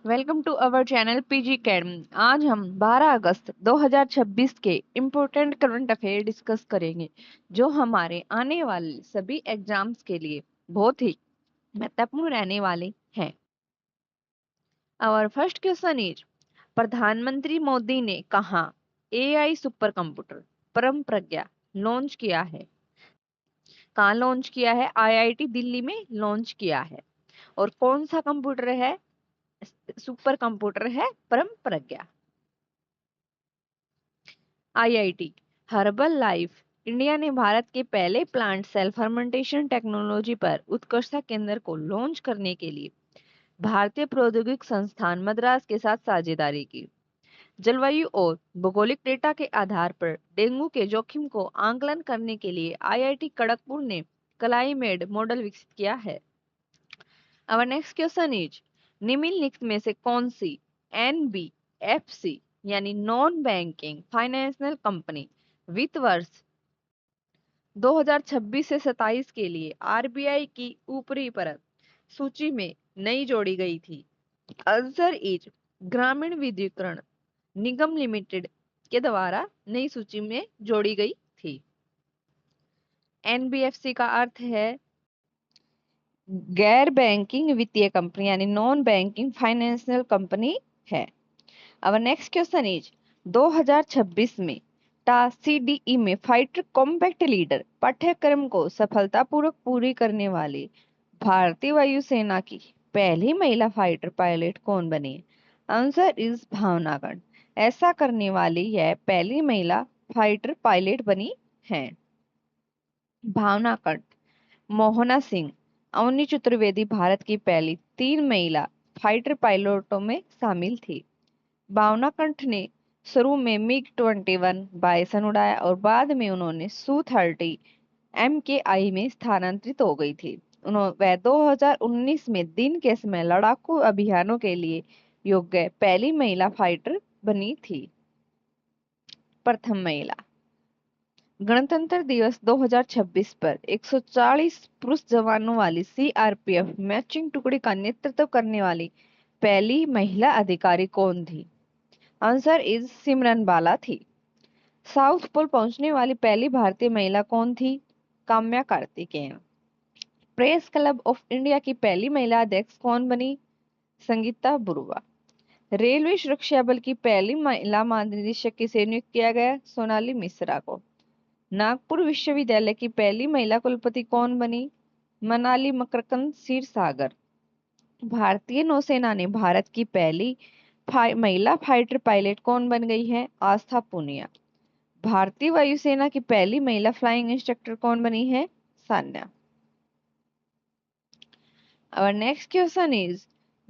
Welcome to our channel PG academy. आज हम 12 अगस्त 2026 के इम्पोर्टेंट करंट अफेयर डिस्कस करेंगे जो हमारे आने वाले सभी एग्जाम्स के लिए बहुत ही महत्वपूर्ण रहने वाले हैं। आवर फर्स्ट क्वेश्चन इज, प्रधानमंत्री मोदी ने कहा एआई सुपर कंप्यूटर परम प्रज्ञा लॉन्च किया है। कहाँ लॉन्च किया है? आईआईटी दिल्ली में लॉन्च किया है। और कौन सा कंप्यूटर है? सुपर कंप्यूटर है परम प्रज्ञा। आईआईटी हर्बल लाइफ इंडिया ने भारत के पहले प्लांट सेल फर्मेंटेशन टेक्नोलॉजी पर उत्कृष्टता केंद्र को लॉन्च करने के लिए भारतीय प्रौद्योगिकी संस्थान मद्रास के साथ साझेदारी की। जलवायु और भौगोलिक डेटा के आधार पर डेंगू के जोखिम को आंकलन करने के लिए आईआईटी खड़गपुर ने क्लाइमेट मॉडल विकसित किया है। Our next question is, निम्नलिखित में से कौन सी एनबीएफसी यानी नॉन बैंकिंग फाइनेंशियल कंपनी वित्त वर्ष 2026 से 27 के लिए आरबीआई की ऊपरी परत सूची में नई जोड़ी गई थी? आंसर इज ग्रामीण विद्युतीकरण निगम लिमिटेड के द्वारा नई सूची में जोड़ी गई थी। एनबीएफसी का अर्थ है गैर बैंकिंग वित्तीय कंपनी यानी नॉन बैंकिंग फाइनेंशियल कंपनी है। अब नेक्स्ट क्वेश्चन इज, 2026 में सीडीई में फाइटर कॉम्बैट लीडर पाठ्यक्रम को सफलतापूर्वक पूरी करने वाली भारतीय वायुसेना की पहली महिला फाइटर पायलट कौन बनी? आंसर इज भावना कंठ। ऐसा करने वाली यह पहली महिला फाइटर पायलट बनी है। भावना कंठ, मोहना सिंह, अवनी चतुर्वेदी भारत की पहली 3 महिला फाइटर पायलटों में शामिल थी। भावना कंठ ने शुरू में मिग-21 बाइसन उड़ाया और बाद में उन्होंने सू-30 MKI में स्थानांतरित हो गई थी। वह 2019 में दिन के समय लड़ाकू अभियानों के लिए योग्य पहली महिला फाइटर बनी थी। प्रथम महिला। गणतंत्र दिवस 2026 पर 140 पुरुष जवानों वाली सीआरपीएफ मैचिंग टुकड़ी का नेतृत्व करने वाली पहली महिला अधिकारी कौन थी? आंसर इज सिमरन बाला थी। साउथ पोल पहुंचने वाली पहली भारतीय महिला कौन थी? Kamya Karthikeyan. Press club of India की पहली महिला अध्यक्ष कौन बनी? संगीता बुरुआ। रेलवे सुरक्षा बल की पहली महिला महानिदेशक किसे नियुक्त किया गया? सोनाली मिश्रा को। नागपुर विश्वविद्यालय की पहली महिला कुलपति कौन बनी? मनाली मकरकंद क्षीरसागर। भारतीय नौसेना ने भारत की पहली महिला फाइटर पायलट कौन बन गई है? आस्था पूनिया। भारतीय वायुसेना की पहली महिला फ्लाइंग इंस्ट्रक्टर कौन बनी है? सान्या। और नेक्स्ट क्वेश्चन इज,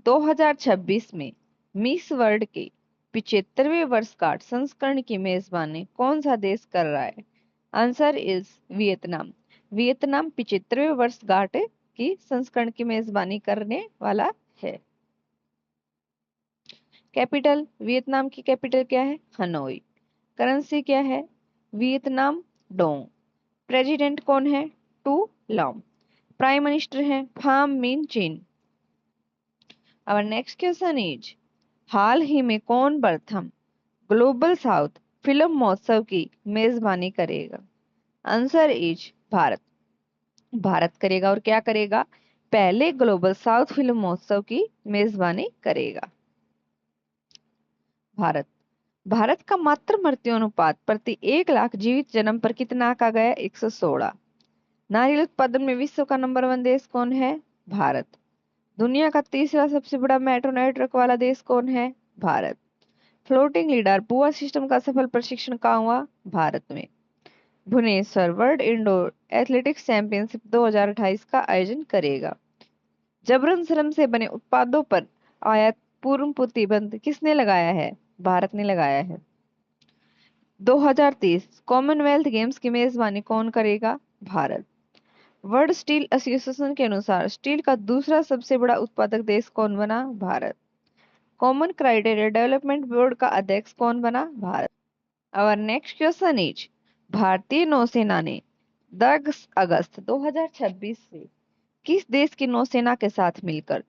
2026 में मिस वर्ल्ड के 75वें वर्षगांठ संस्करण की मेजबानी कौन सा देश कर रहा है? Answer is Vietnam. वियतनाम 75वें वर्षगांठ की संस्करण की मेजबानी करने वाला है। कैपिटल, वियतनाम की कैपिटल क्या है? हनोई। करेंसी क्या है? Vietnam Dong. प्रेसिडेंट कौन है? To Lam. प्राइम मिनिस्टर है फाम मिन चिन। और नेक्स्ट क्वेश्चन इज, हाल ही में कौन प्रथम ग्लोबल साउथ फिल्म महोत्सव की मेजबानी करेगा? Answer is Bharat. भारत करेगा। और क्या करेगा? पहले ग्लोबल साउथ फिल्म महोत्सव की मेजबानी करेगा भारत। भारत का मातृ मृत्यु अनुपात प्रति 1 लाख जीवित जन्म पर कितना आंका गया? 116। नारियल उत्पादन में विश्व का नंबर 1 देश कौन है? भारत। दुनिया का तीसरा सबसे बड़ा मेट्रो नेटवर्क वाला देश कौन है? Bharat. Floating lidar buoy system का सफल प्रशिक्षण कहाँ हुआ? भारत में। Bhubaneswar world indoor athletics championship 2028 का आयोजन करेगा। जबरन श्रम से बने उत्पादों पर आयात पूर्व प्रतिबंध किसने लगाया है? भारत ने लगाया है। 2030 कॉमनवेल्थ गेम्स की मेजबानी कौन करेगा? भारत। वर्ल्ड स्टील एसोसिएशन के अनुसार स्टील का दूसरा सबसे बड़ा उत्पादक देश कौन बना? Bharat. Common criteria development board का अध्यक्ष कौन बना? भारत। और नेक्स्ट क्वेश्चन इज, भारतीय नौसेना ने 10 अगस्त 2026 से किस देश की नौसेना के साथ मिलकर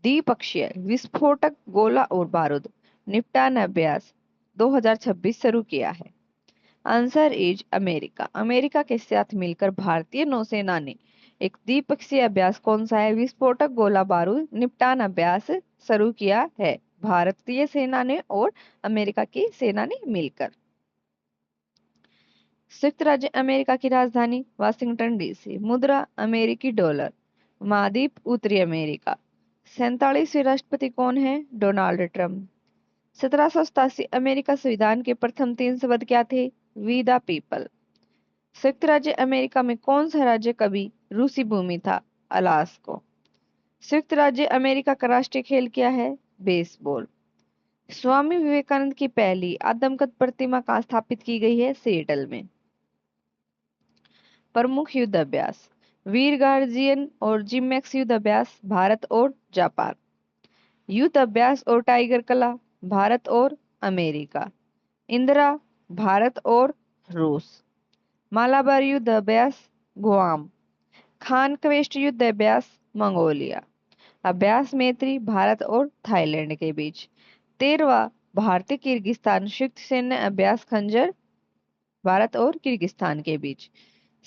द्विपक्षीय विस्फोटक गोला और बारूद निपटान अभ्यास 2026 शुरू किया है? Answer is America. अमेरिका के साथ मिलकर भारतीय नौसेना ने एक द्विपक्षीय अभ्यास कौन सा है? विस्फोटक गोला बारूद निपटान अभ्यास शुरू किया है भारतीय सेना ने और अमेरिका की सेना ने मिलकर। संयुक्त राज्य अमेरिका की राजधानी वाशिंगटन डीसी। मुद्रा अमेरिकी डॉलर। महाद्वीप उत्तरी अमेरिका। 47वें राष्ट्रपति कौन है? Donald Trump. 1787 अमेरिका संविधान के प्रथम 3 शब्द क्या थे? We the people. संयुक्त राज्य अमेरिका में कौन सा राज्य कभी रूसी भूमि था? अलास्को। संयुक्त राज्य अमेरिका का राष्ट्रीय खेल क्या है? बेसबॉल। स्वामी विवेकानंद की पहली आदमकद प्रतिमा कहाँ स्थापित की गई है? सिएटल में। प्रमुख युद्ध अभ्यास। वीर गार्जियन और जिमैक्स युद्ध अभ्यास भारत और जापान। युद्ध अभ्यास और टाइगर कला भारत और अमेरिका। इंदिरा भारत और रूस। मालाबार युद्ध अभ्यास गुआम। खान क्वेस्ट युद्ध अभ्यास मंगोलिया। अभ्यास मैत्री भारत और थाईलैंड के बीच। 13वां भारतीय किर्गिस्तान संयुक्त सैन्य अभ्यास खंजर भारत और किर्गिस्तान के बीच।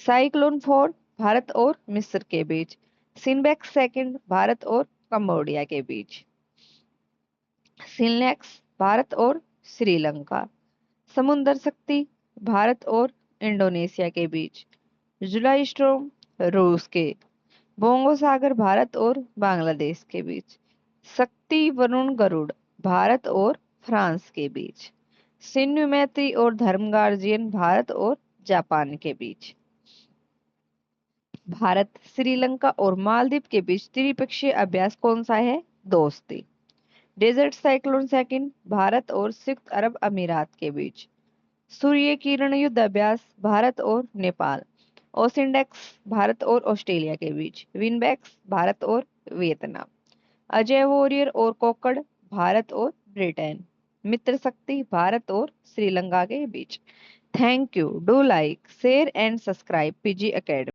साइक्लोन 4 भारत और मिस्र के बीच। सिनबैक्स सेकंड भारत और कंबोडिया के बीच। सिनलेक्स भारत और श्रीलंका। समुद्र शक्ति भारत और इंडोनेशिया के बीच। जुलाई स्ट्रोम रूस के। बोंगो सागर भारत और बांग्लादेश के बीच। शक्ति वरुण गरुड़ भारत और फ्रांस के बीच। सिन्धु मैत्री और धर्म गार्जियन भारत और जापान के बीच। भारत श्रीलंका और मालदीव के बीच त्रिपक्षीय अभ्यास कौन सा है? दोस्ती। डेजर्ट साइक्लोन सेकंड भारत और संयुक्त अरब अमीरात के बीच। सूर्य किरण युद्ध अभ्यास भारत और नेपाल। ओसिंडेक्स भारत और ऑस्ट्रेलिया के बीच। विनबैक्स भारत और वियतनाम। अजय वॉरियर और कोकड़ भारत और ब्रिटेन। मित्र शक्ति भारत और श्रीलंका के बीच। Thank you. Do like share and subscribe PG academy.